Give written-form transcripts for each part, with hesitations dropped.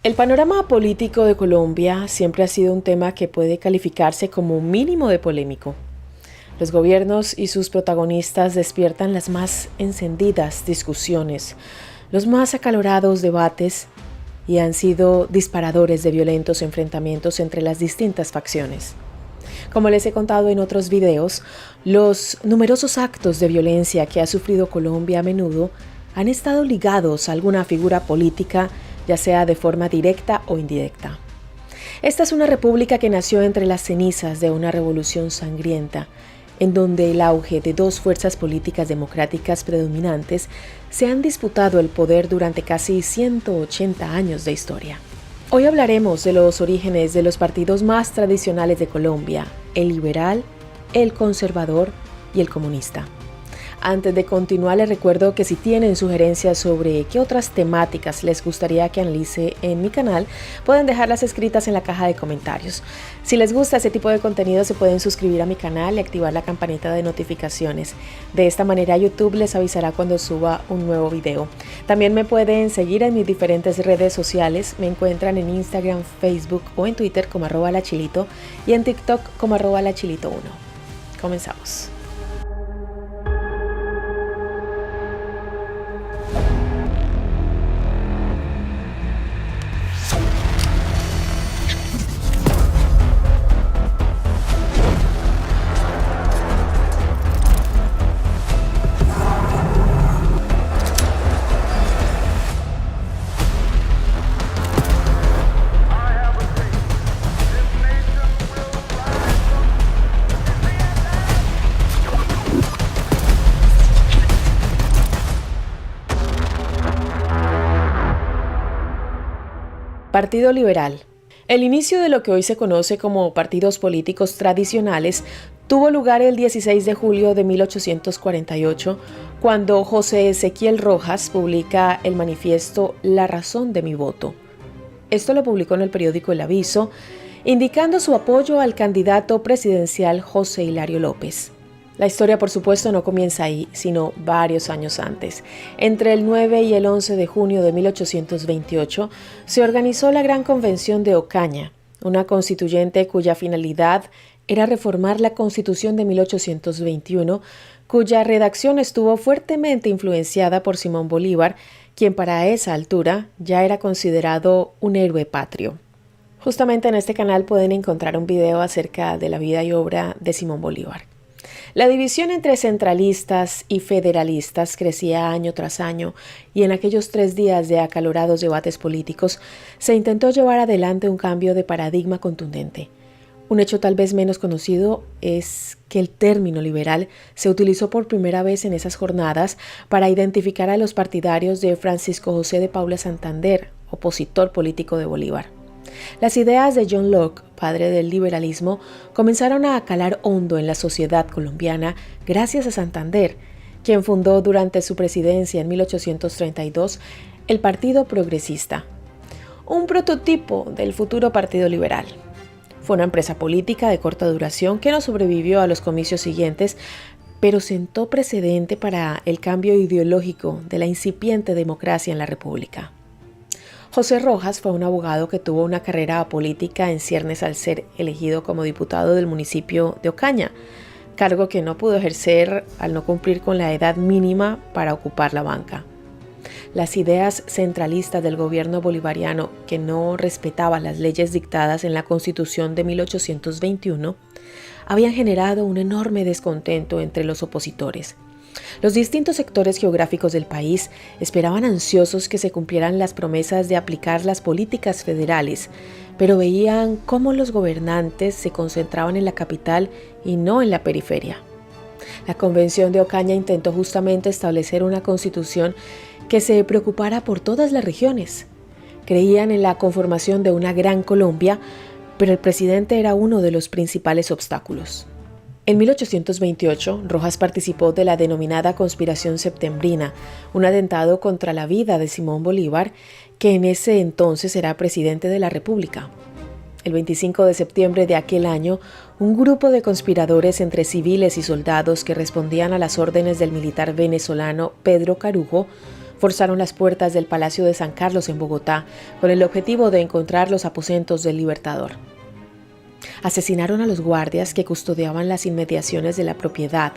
El panorama político de Colombia siempre ha sido un tema que puede calificarse como un mínimo de polémico. Los gobiernos y sus protagonistas despiertan las más encendidas discusiones, los más acalorados debates y han sido disparadores de violentos enfrentamientos entre las distintas facciones. Como les he contado en otros videos, los numerosos actos de violencia que ha sufrido Colombia a menudo han estado ligados a alguna figura política, ya sea de forma directa o indirecta. Esta es una república que nació entre las cenizas de una revolución sangrienta, en donde el auge de dos fuerzas políticas democráticas predominantes se han disputado el poder durante casi 180 años de historia. Hoy hablaremos de los orígenes de los partidos más tradicionales de Colombia, el liberal, el conservador y el comunista. Antes de continuar, les recuerdo que si tienen sugerencias sobre qué otras temáticas les gustaría que analice en mi canal, pueden dejarlas escritas en la caja de comentarios. Si les gusta ese tipo de contenido, se pueden suscribir a mi canal y activar la campanita de notificaciones. De esta manera, YouTube les avisará cuando suba un nuevo video. También me pueden seguir en mis diferentes redes sociales. Me encuentran en Instagram, Facebook o en Twitter como @lachilito y en TikTok como @lachilito1. Comenzamos. Partido Liberal. El inicio de lo que hoy se conoce como partidos políticos tradicionales tuvo lugar el 16 de julio de 1848, cuando José Ezequiel Rojas publica el manifiesto La razón de mi voto. Esto lo publicó en el periódico El Aviso, indicando su apoyo al candidato presidencial José Hilario López. La historia, por supuesto, no comienza ahí, sino varios años antes. Entre el 9 y el 11 de junio de 1828 se organizó la Gran Convención de Ocaña, una constituyente cuya finalidad era reformar la Constitución de 1821, cuya redacción estuvo fuertemente influenciada por Simón Bolívar, quien para esa altura ya era considerado un héroe patrio. Justamente en este canal pueden encontrar un video acerca de la vida y obra de Simón Bolívar. La división entre centralistas y federalistas crecía año tras año y en aquellos 3 días de acalorados debates políticos se intentó llevar adelante un cambio de paradigma contundente. Un hecho tal vez menos conocido es que el término liberal se utilizó por primera vez en esas jornadas para identificar a los partidarios de Francisco José de Paula Santander, opositor político de Bolívar. Las ideas de John Locke, padre del liberalismo, comenzaron a calar hondo en la sociedad colombiana gracias a Santander, quien fundó durante su presidencia en 1832 el Partido Progresista, un prototipo del futuro Partido Liberal. Fue una empresa política de corta duración que no sobrevivió a los comicios siguientes, pero sentó precedente para el cambio ideológico de la incipiente democracia en la República. José Rojas fue un abogado que tuvo una carrera política en ciernes al ser elegido como diputado del municipio de Ocaña, cargo que no pudo ejercer al no cumplir con la edad mínima para ocupar la banca. Las ideas centralistas del gobierno bolivariano, que no respetaba las leyes dictadas en la Constitución de 1821, habían generado un enorme descontento entre los opositores. Los distintos sectores geográficos del país esperaban ansiosos que se cumplieran las promesas de aplicar las políticas federales, pero veían cómo los gobernantes se concentraban en la capital y no en la periferia. La Convención de Ocaña intentó justamente establecer una constitución que se preocupara por todas las regiones. Creían en la conformación de una gran Colombia, pero el presidente era uno de los principales obstáculos. En 1828, Rojas participó de la denominada Conspiración Septembrina, un atentado contra la vida de Simón Bolívar, que en ese entonces era presidente de la República. El 25 de septiembre de aquel año, un grupo de conspiradores entre civiles y soldados que respondían a las órdenes del militar venezolano Pedro Carujo Forzaron las puertas del Palacio de San Carlos en Bogotá con el objetivo de encontrar los aposentos del Libertador. Asesinaron a los guardias que custodiaban las inmediaciones de la propiedad.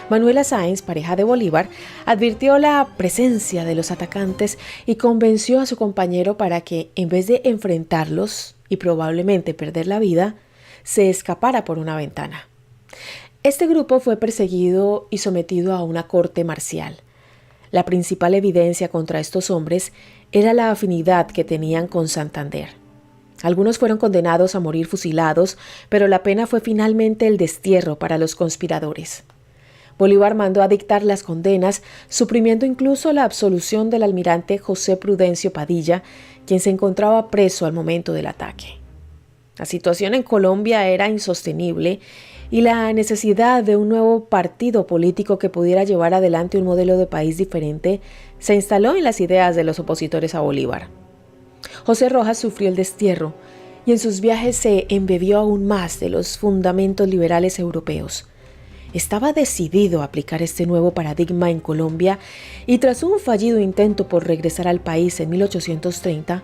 Manuela Sáenz, pareja de Bolívar, advirtió la presencia de los atacantes y convenció a su compañero para que, en vez de enfrentarlos y probablemente perder la vida, se escapara por una ventana. Este grupo fue perseguido y sometido a una corte marcial. La principal evidencia contra estos hombres era la afinidad que tenían con Santander. Algunos fueron condenados a morir fusilados, pero la pena fue finalmente el destierro para los conspiradores. Bolívar mandó a dictar las condenas, suprimiendo incluso la absolución del almirante José Prudencio Padilla, quien se encontraba preso al momento del ataque. La situación en Colombia era insostenible y la necesidad de un nuevo partido político que pudiera llevar adelante un modelo de país diferente se instaló en las ideas de los opositores a Bolívar. José Rojas sufrió el destierro y en sus viajes se embebió aún más de los fundamentos liberales europeos. Estaba decidido a aplicar este nuevo paradigma en Colombia y tras un fallido intento por regresar al país en 1830,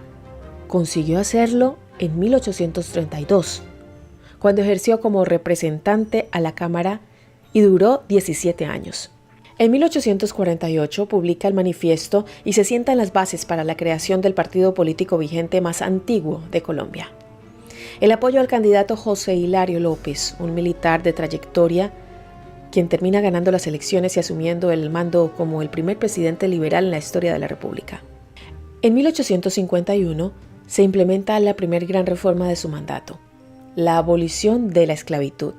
consiguió hacerlo en 1832, cuando ejerció como representante a la Cámara y duró 17 años. En 1848 publica el manifiesto y se sientan las bases para la creación del partido político vigente más antiguo de Colombia. El apoyo al candidato José Hilario López, un militar de trayectoria, quien termina ganando las elecciones y asumiendo el mando como el primer presidente liberal en la historia de la República. En 1851 se implementa la primera gran reforma de su mandato, la abolición de la esclavitud.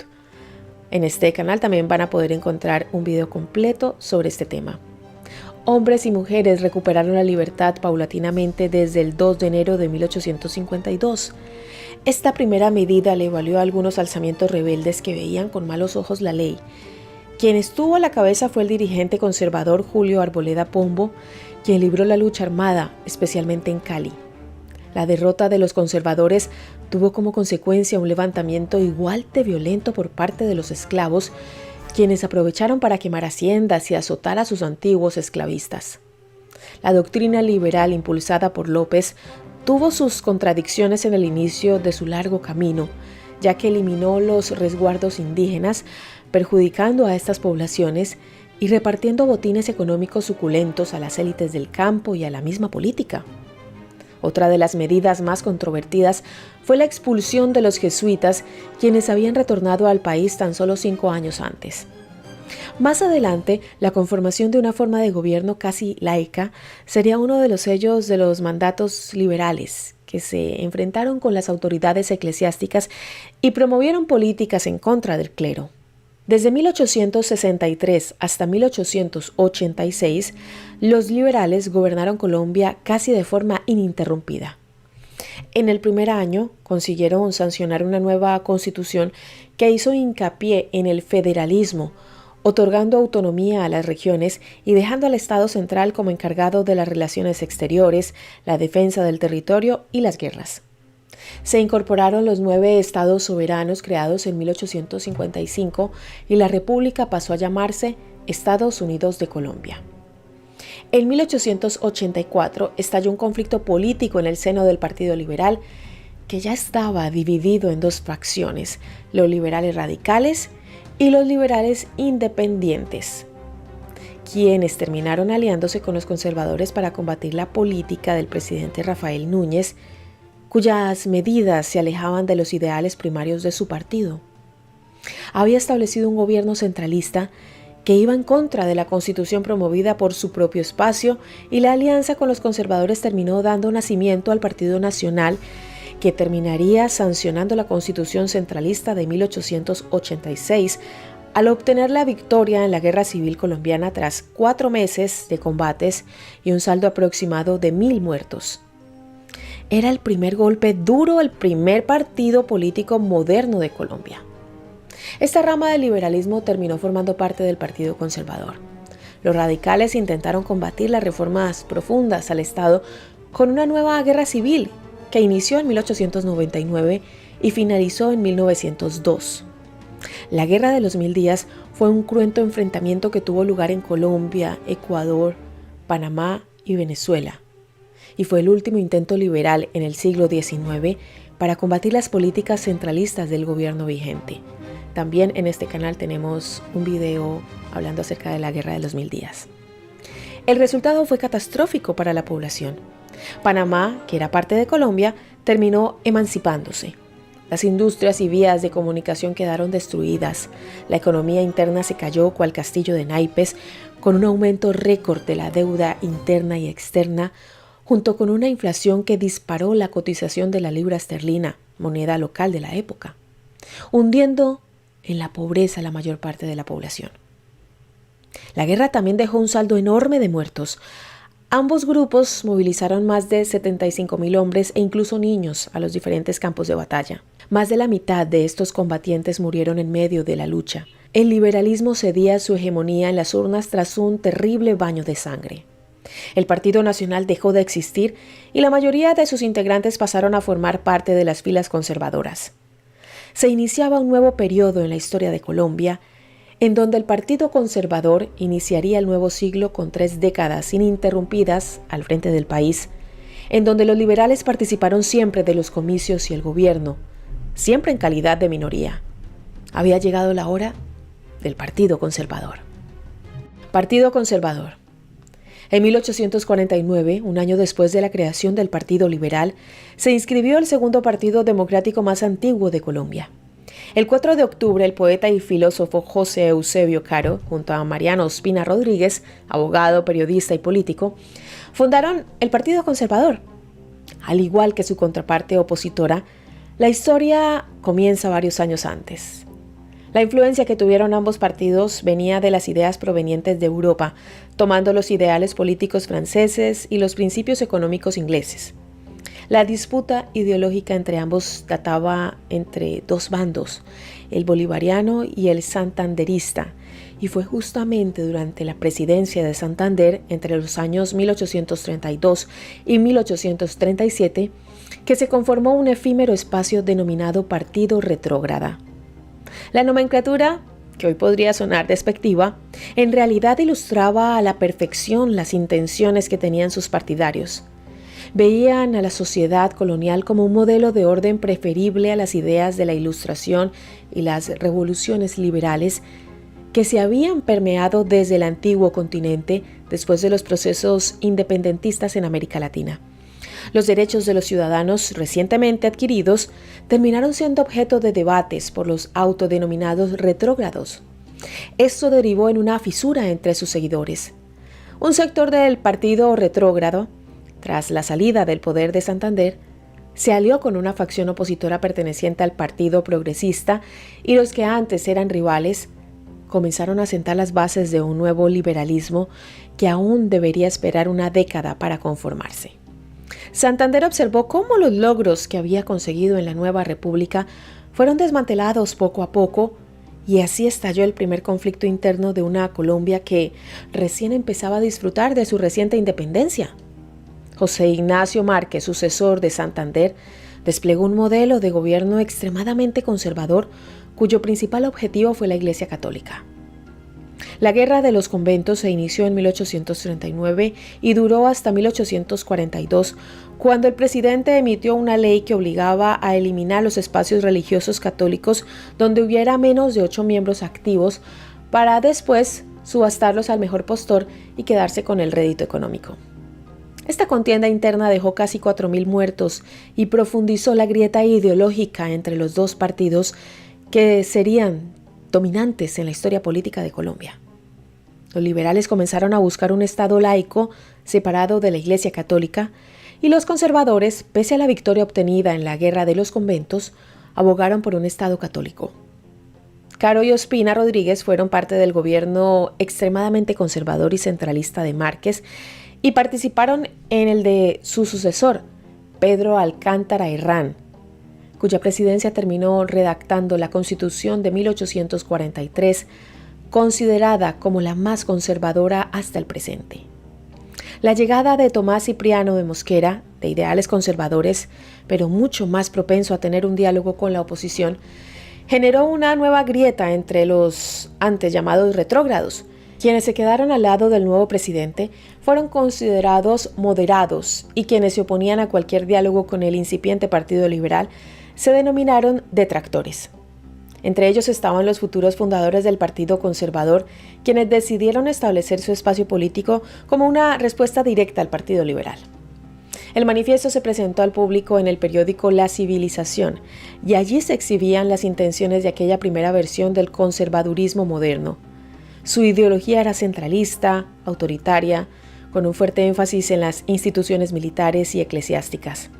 En este canal también van a poder encontrar un video completo sobre este tema. Hombres y mujeres recuperaron la libertad paulatinamente desde el 2 de enero de 1852. Esta primera medida le valió a algunos alzamientos rebeldes que veían con malos ojos la ley. Quien estuvo a la cabeza fue el dirigente conservador Julio Arboleda Pombo, quien libró la lucha armada, especialmente en Cali. La derrota de los conservadores tuvo como consecuencia un levantamiento igual de violento por parte de los esclavos, quienes aprovecharon para quemar haciendas y azotar a sus antiguos esclavistas. La doctrina liberal impulsada por López tuvo sus contradicciones en el inicio de su largo camino, ya que eliminó los resguardos indígenas, perjudicando a estas poblaciones y repartiendo botines económicos suculentos a las élites del campo y a la misma política. Otra de las medidas más controvertidas fue la expulsión de los jesuitas, quienes habían retornado al país tan solo 5 años antes. Más adelante, la conformación de una forma de gobierno casi laica sería uno de los sellos de los mandatos liberales, que se enfrentaron con las autoridades eclesiásticas y promovieron políticas en contra del clero. Desde 1863 hasta 1886, los liberales gobernaron Colombia casi de forma ininterrumpida. En el primer año consiguieron sancionar una nueva constitución que hizo hincapié en el federalismo, otorgando autonomía a las regiones y dejando al Estado central como encargado de las relaciones exteriores, la defensa del territorio y las guerras. Se incorporaron los 9 estados soberanos creados en 1855 y la República pasó a llamarse Estados Unidos de Colombia. En 1884 estalló un conflicto político en el seno del Partido Liberal que ya estaba dividido en 2 facciones, los liberales radicales y los liberales independientes, quienes terminaron aliándose con los conservadores para combatir la política del presidente Rafael Núñez, cuyas medidas se alejaban de los ideales primarios de su partido. Había establecido un gobierno centralista que iba en contra de la constitución promovida por su propio espacio, y la alianza con los conservadores terminó dando nacimiento al Partido Nacional, que terminaría sancionando la constitución centralista de 1886 al obtener la victoria en la Guerra Civil Colombiana tras 4 meses de combates y un saldo aproximado de 1.000 muertos. Era el primer golpe duro al primer partido político moderno de Colombia. Esta rama del liberalismo terminó formando parte del Partido Conservador. Los radicales intentaron combatir las reformas profundas al Estado con una nueva guerra civil que inició en 1899 y finalizó en 1902. La Guerra de los 1000 días fue un cruento enfrentamiento que tuvo lugar en Colombia, Ecuador, Panamá y Venezuela, y fue el último intento liberal en el siglo XIX para combatir las políticas centralistas del gobierno vigente. También en este canal tenemos un video hablando acerca de la Guerra de los 1000 días. El resultado fue catastrófico para la población. Panamá, que era parte de Colombia, terminó emancipándose. Las industrias y vías de comunicación quedaron destruidas. La economía interna se cayó cual castillo de naipes, con un aumento récord de la deuda interna y externa, junto con una inflación que disparó la cotización de la libra esterlina, moneda local de la época, hundiendo en la pobreza la mayor parte de la población. La guerra también dejó un saldo enorme de muertos. Ambos grupos movilizaron más de 75,000 hombres e incluso niños a los diferentes campos de batalla. Más de la mitad de estos combatientes murieron en medio de la lucha. El liberalismo cedía su hegemonía en las urnas tras un terrible baño de sangre. El Partido Nacional dejó de existir y la mayoría de sus integrantes pasaron a formar parte de las filas conservadoras. Se iniciaba un nuevo periodo en la historia de Colombia, en donde el Partido Conservador iniciaría el nuevo siglo con 3 décadas ininterrumpidas al frente del país, en donde los liberales participaron siempre de los comicios y el gobierno, siempre en calidad de minoría. Había llegado la hora del Partido Conservador. Partido Conservador. En 1849, un año después de la creación del Partido Liberal, se inscribió el segundo partido democrático más antiguo de Colombia. El 4 de octubre, el poeta y filósofo José Eusebio Caro, junto a Mariano Ospina Rodríguez, abogado, periodista y político, fundaron el Partido Conservador. Al igual que su contraparte opositora, la historia comienza varios años antes. La influencia que tuvieron ambos partidos venía de las ideas provenientes de Europa, tomando los ideales políticos franceses y los principios económicos ingleses. La disputa ideológica entre ambos databa entre dos bandos, el bolivariano y el santanderista, y fue justamente durante la presidencia de Santander entre los años 1832 y 1837 que se conformó un efímero espacio denominado Partido Retrógrada. La nomenclatura, que hoy podría sonar despectiva, en realidad ilustraba a la perfección las intenciones que tenían sus partidarios. Veían a la sociedad colonial como un modelo de orden preferible a las ideas de la Ilustración y las revoluciones liberales que se habían permeado desde el antiguo continente después de los procesos independentistas en América Latina. Los derechos de los ciudadanos recientemente adquiridos terminaron siendo objeto de debates por los autodenominados retrógrados. Esto derivó en una fisura entre sus seguidores. Un sector del partido retrógrado, tras la salida del poder de Santander, se alió con una facción opositora perteneciente al Partido Progresista y los que antes eran rivales comenzaron a sentar las bases de un nuevo liberalismo que aún debería esperar una década para conformarse. Santander observó cómo los logros que había conseguido en la nueva república fueron desmantelados poco a poco y así estalló el primer conflicto interno de una Colombia que recién empezaba a disfrutar de su reciente independencia. José Ignacio Márquez, sucesor de Santander, desplegó un modelo de gobierno extremadamente conservador cuyo principal objetivo fue la Iglesia Católica. La Guerra de los Conventos se inició en 1839 y duró hasta 1842, cuando el presidente emitió una ley que obligaba a eliminar los espacios religiosos católicos donde hubiera menos de 8 miembros activos para después subastarlos al mejor postor y quedarse con el rédito económico. Esta contienda interna dejó casi 4,000 muertos y profundizó la grieta ideológica entre los dos partidos que serían dominantes en la historia política de Colombia. Los liberales comenzaron a buscar un Estado laico separado de la Iglesia Católica y los conservadores, pese a la victoria obtenida en la Guerra de los Conventos, abogaron por un Estado católico. Caro y Ospina Rodríguez fueron parte del gobierno extremadamente conservador y centralista de Márquez y participaron en el de su sucesor, Pedro Alcántara Herrán, cuya presidencia terminó redactando la Constitución de 1843, considerada como la más conservadora hasta el presente. La llegada de Tomás Cipriano de Mosquera, de ideales conservadores, pero mucho más propenso a tener un diálogo con la oposición, generó una nueva grieta entre los antes llamados retrógrados, Quienes se quedaron al lado del nuevo presidente fueron considerados moderados y quienes se oponían a cualquier diálogo con el incipiente Partido Liberal se denominaron detractores. Entre ellos estaban los futuros fundadores del Partido Conservador, quienes decidieron establecer su espacio político como una respuesta directa al Partido Liberal. El manifiesto se presentó al público en el periódico La Civilización y allí se exhibían las intenciones de aquella primera versión del conservadurismo moderno. Su ideología era centralista, autoritaria, con un fuerte énfasis en las instituciones militares y eclesiásticas.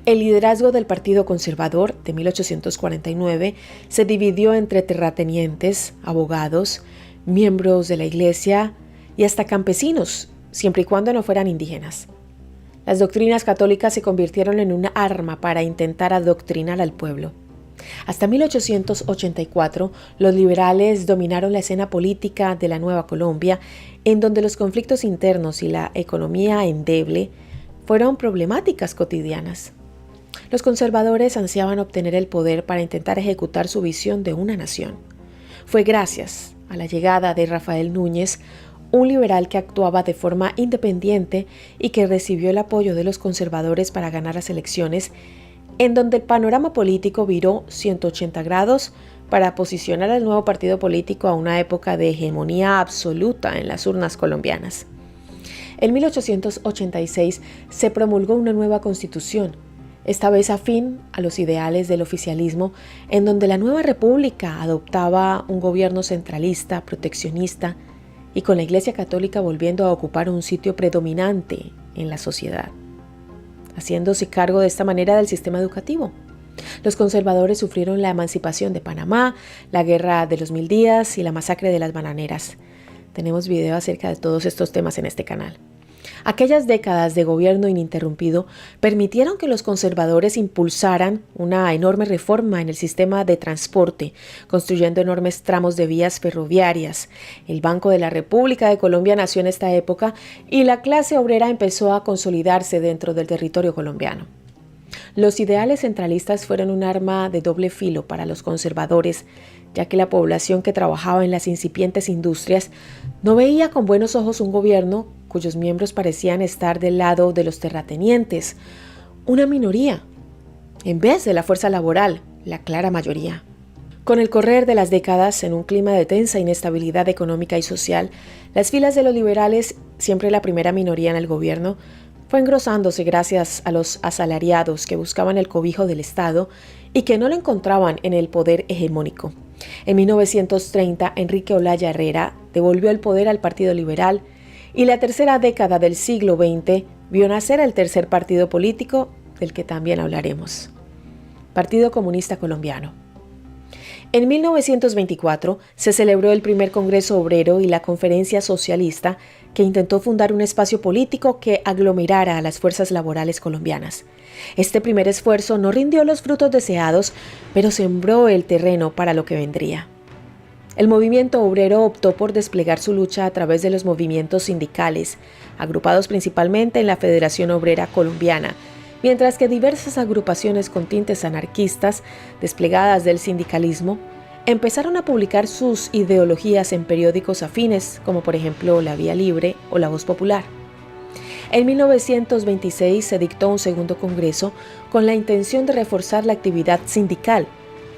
El liderazgo del Partido Conservador de 1849 se dividió entre terratenientes, abogados, miembros de la Iglesia y hasta campesinos, siempre y cuando no fueran indígenas. Las doctrinas católicas se convirtieron en una arma para intentar adoctrinar al pueblo. Hasta 1884, los liberales dominaron la escena política de la Nueva Colombia, en donde los conflictos internos y la economía endeble fueron problemáticas cotidianas. Los conservadores ansiaban obtener el poder para intentar ejecutar su visión de una nación. Fue gracias a la llegada de Rafael Núñez, un liberal que actuaba de forma independiente y que recibió el apoyo de los conservadores para ganar las elecciones, en donde el panorama político viró 180 grados para posicionar al nuevo partido político a una época de hegemonía absoluta en las urnas colombianas. En 1886 se promulgó una nueva constitución, esta vez afín a los ideales del oficialismo, en donde la nueva república adoptaba un gobierno centralista, proteccionista, y con la Iglesia Católica volviendo a ocupar un sitio predominante en la sociedad, haciéndose cargo de esta manera del sistema educativo. Los conservadores sufrieron la emancipación de Panamá, la Guerra de los 1000 días y la masacre de las bananeras. Tenemos video acerca de todos estos temas en este canal. Aquellas décadas de gobierno ininterrumpido permitieron que los conservadores impulsaran una enorme reforma en el sistema de transporte, construyendo enormes tramos de vías ferroviarias. El Banco de la República de Colombia nació en esta época y la clase obrera empezó a consolidarse dentro del territorio colombiano. Los ideales centralistas fueron un arma de doble filo para los conservadores, ya que la población que trabajaba en las incipientes industrias no veía con buenos ojos un gobierno cuyos miembros parecían estar del lado de los terratenientes, una minoría, en vez de la fuerza laboral, la clara mayoría. Con el correr de las décadas, en un clima de tensa inestabilidad económica y social, las filas de los liberales, siempre la primera minoría en el gobierno, fue engrosándose gracias a los asalariados que buscaban el cobijo del Estado y que no lo encontraban en el poder hegemónico. En 1930, Enrique Olaya Herrera devolvió el poder al Partido Liberal y la tercera década del siglo XX vio nacer el tercer partido político del que también hablaremos, Partido Comunista Colombiano. En 1924 se celebró el primer Congreso Obrero y la Conferencia Socialista, que intentó fundar un espacio político que aglomerara a las fuerzas laborales colombianas. Este primer esfuerzo no rindió los frutos deseados, pero sembró el terreno para lo que vendría. El movimiento obrero optó por desplegar su lucha a través de los movimientos sindicales, agrupados principalmente en la Federación Obrera Colombiana, mientras que diversas agrupaciones con tintes anarquistas, desplegadas del sindicalismo, empezaron a publicar sus ideologías en periódicos afines, como por ejemplo La Vía Libre o La Voz Popular. En 1926 se dictó un segundo congreso con la intención de reforzar la actividad sindical,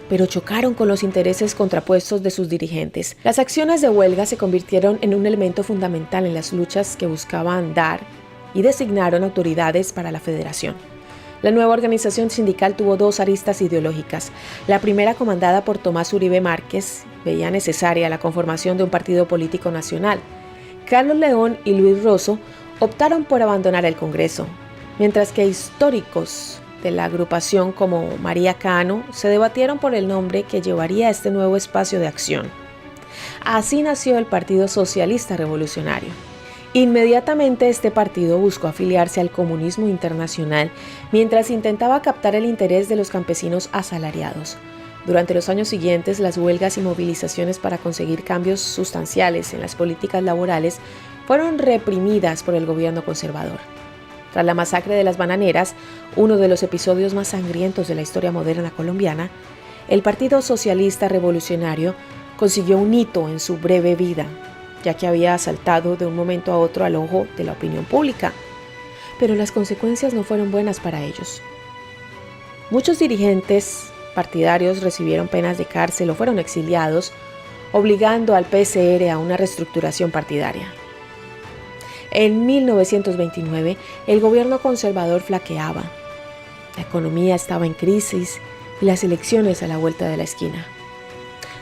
pero chocaron con los intereses contrapuestos de sus dirigentes. Las acciones de huelga se convirtieron en un elemento fundamental en las luchas que buscaban dar y designaron autoridades para la federación. La nueva organización sindical tuvo dos aristas ideológicas. La primera, comandada por Tomás Uribe Márquez, veía necesaria la conformación de un partido político nacional. Carlos León y Luis Rosso optaron por abandonar el Congreso, mientras que históricos de la agrupación como María Cano se debatieron por el nombre que llevaría a este nuevo espacio de acción. Así nació el Partido Socialista Revolucionario. Inmediatamente este partido buscó afiliarse al comunismo internacional mientras intentaba captar el interés de los campesinos asalariados. Durante los años siguientes, las huelgas y movilizaciones para conseguir cambios sustanciales en las políticas laborales fueron reprimidas por el gobierno conservador. Tras la masacre de las bananeras, uno de los episodios más sangrientos de la historia moderna colombiana, el Partido Socialista Revolucionario consiguió un hito en su breve vida. ya que había saltado de un momento a otro al ojo de la opinión pública. Pero las consecuencias no fueron buenas para ellos. Muchos dirigentes partidarios recibieron penas de cárcel o fueron exiliados, obligando al PSR a una reestructuración partidaria. En 1929, el gobierno conservador flaqueaba. La economía estaba en crisis y las elecciones a la vuelta de la esquina.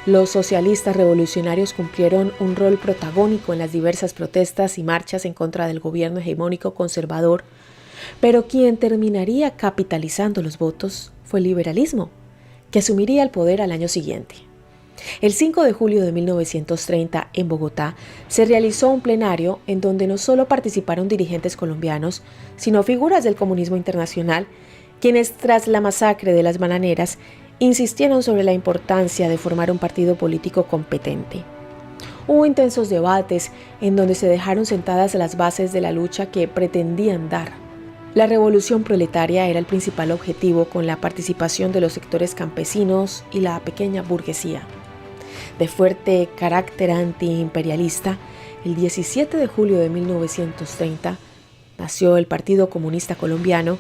Los socialistas revolucionarios cumplieron un rol protagónico en las diversas protestas y marchas en contra del gobierno hegemónico conservador, pero quien terminaría capitalizando los votos fue el liberalismo, que asumiría el poder al año siguiente. El 5 de julio de 1930, en Bogotá, se realizó un plenario en donde no solo participaron dirigentes colombianos, sino figuras del comunismo internacional, quienes tras la masacre de las bananeras insistieron sobre la importancia de formar un partido político competente. Hubo intensos debates en donde se dejaron sentadas las bases de la lucha que pretendían dar. La revolución proletaria era el principal objetivo, con la participación de los sectores campesinos y la pequeña burguesía. De fuerte carácter antiimperialista, el 17 de julio de 1930 nació el Partido Comunista Colombiano,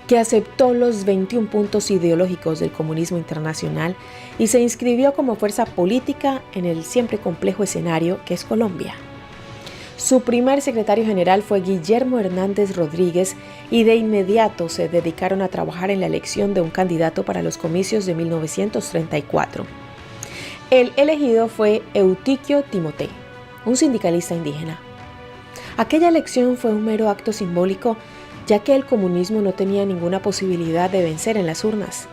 que aceptó los 21 puntos ideológicos del comunismo internacional y se inscribió como fuerza política en el siempre complejo escenario que es Colombia. Su primer secretario general fue Guillermo Hernández Rodríguez y de inmediato se dedicaron a trabajar en la elección de un candidato para los comicios de 1934. El elegido fue Eutiquio Timoté, un sindicalista indígena. Aquella elección fue un mero acto simbólico, ya que el comunismo no tenía ninguna posibilidad de vencer en las urnas.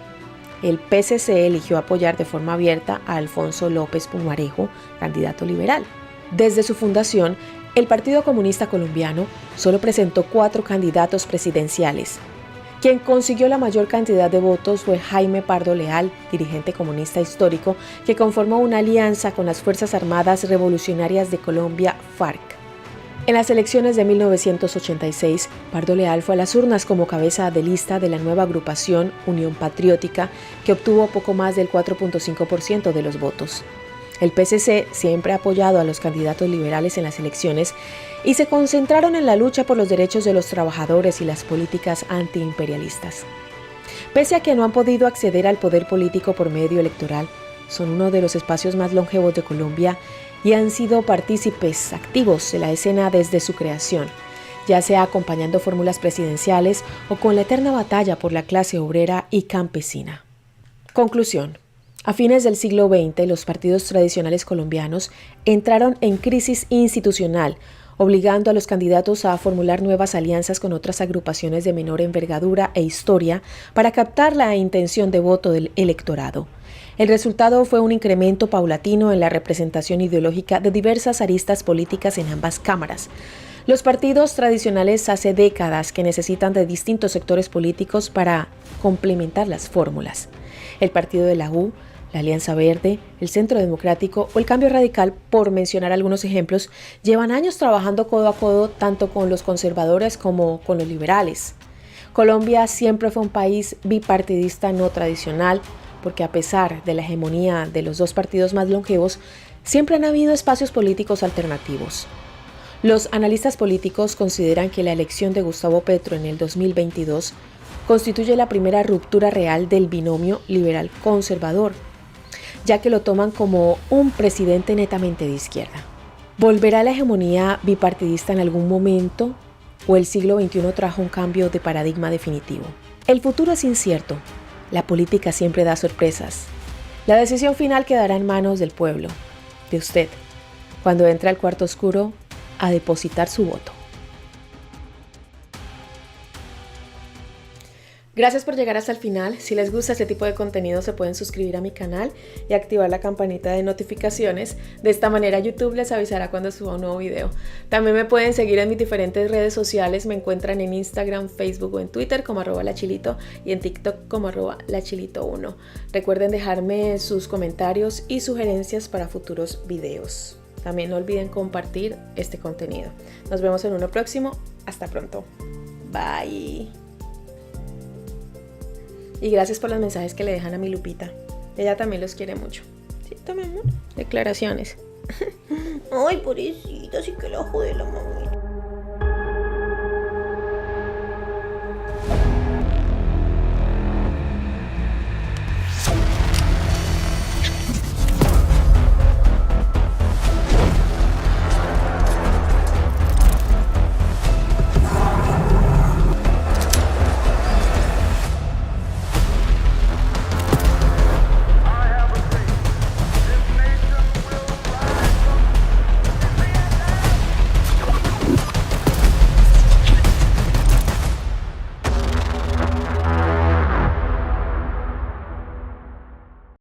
El PCC eligió apoyar de forma abierta a Alfonso López Pumarejo, candidato liberal. Desde su fundación, el Partido Comunista Colombiano solo presentó 4 candidatos presidenciales. Quien consiguió la mayor cantidad de votos fue Jaime Pardo Leal, dirigente comunista histórico, que conformó una alianza con las Fuerzas Armadas Revolucionarias de Colombia, FARC. En las elecciones de 1986, Pardo Leal fue a las urnas como cabeza de lista de la nueva agrupación Unión Patriótica, que obtuvo poco más del 4.5% de los votos. El PCC siempre ha apoyado a los candidatos liberales en las elecciones y se concentraron en la lucha por los derechos de los trabajadores y las políticas antiimperialistas. Pese a que no han podido acceder al poder político por medio electoral, son uno de los espacios más longevos de Colombia y han sido partícipes activos de la escena desde su creación, ya sea acompañando fórmulas presidenciales o con la eterna batalla por la clase obrera y campesina. Conclusión. A fines del siglo XX, los partidos tradicionales colombianos entraron en crisis institucional, obligando a los candidatos a formular nuevas alianzas con otras agrupaciones de menor envergadura e historia para captar la intención de voto del electorado. El resultado fue un incremento paulatino en la representación ideológica de diversas aristas políticas en ambas cámaras. Los partidos tradicionales hace décadas que necesitan de distintos sectores políticos para complementar las fórmulas. El Partido de la U, la Alianza Verde, el Centro Democrático o el Cambio Radical, por mencionar algunos ejemplos, llevan años trabajando codo a codo tanto con los conservadores como con los liberales. Colombia siempre fue un país bipartidista no tradicional, porque a pesar de la hegemonía de los dos partidos más longevos, siempre han habido espacios políticos alternativos. Los analistas políticos consideran que la elección de Gustavo Petro en el 2022 constituye la primera ruptura real del binomio liberal-conservador, ya que lo toman como un presidente netamente de izquierda. ¿Volverá la hegemonía bipartidista en algún momento o el siglo XXI trajo un cambio de paradigma definitivo? El futuro es incierto. La política siempre da sorpresas. La decisión final quedará en manos del pueblo, de usted, cuando entre al cuarto oscuro a depositar su voto. Gracias por llegar hasta el final. Si les gusta este tipo de contenido, se pueden suscribir a mi canal y activar la campanita de notificaciones. De esta manera YouTube les avisará cuando suba un nuevo video. También me pueden seguir en mis diferentes redes sociales. Me encuentran en Instagram, Facebook o en Twitter como @lachilito y en TikTok como @lachilito1. Recuerden dejarme sus comentarios y sugerencias para futuros videos. También no olviden compartir este contenido. Nos vemos en uno próximo. Hasta pronto. Bye. Y gracias por los mensajes que le dejan a mi Lupita. Ella también los quiere mucho. ¿Cierto, mi amor? Declaraciones. Ay, pobrecita, sí que la jode la mamá.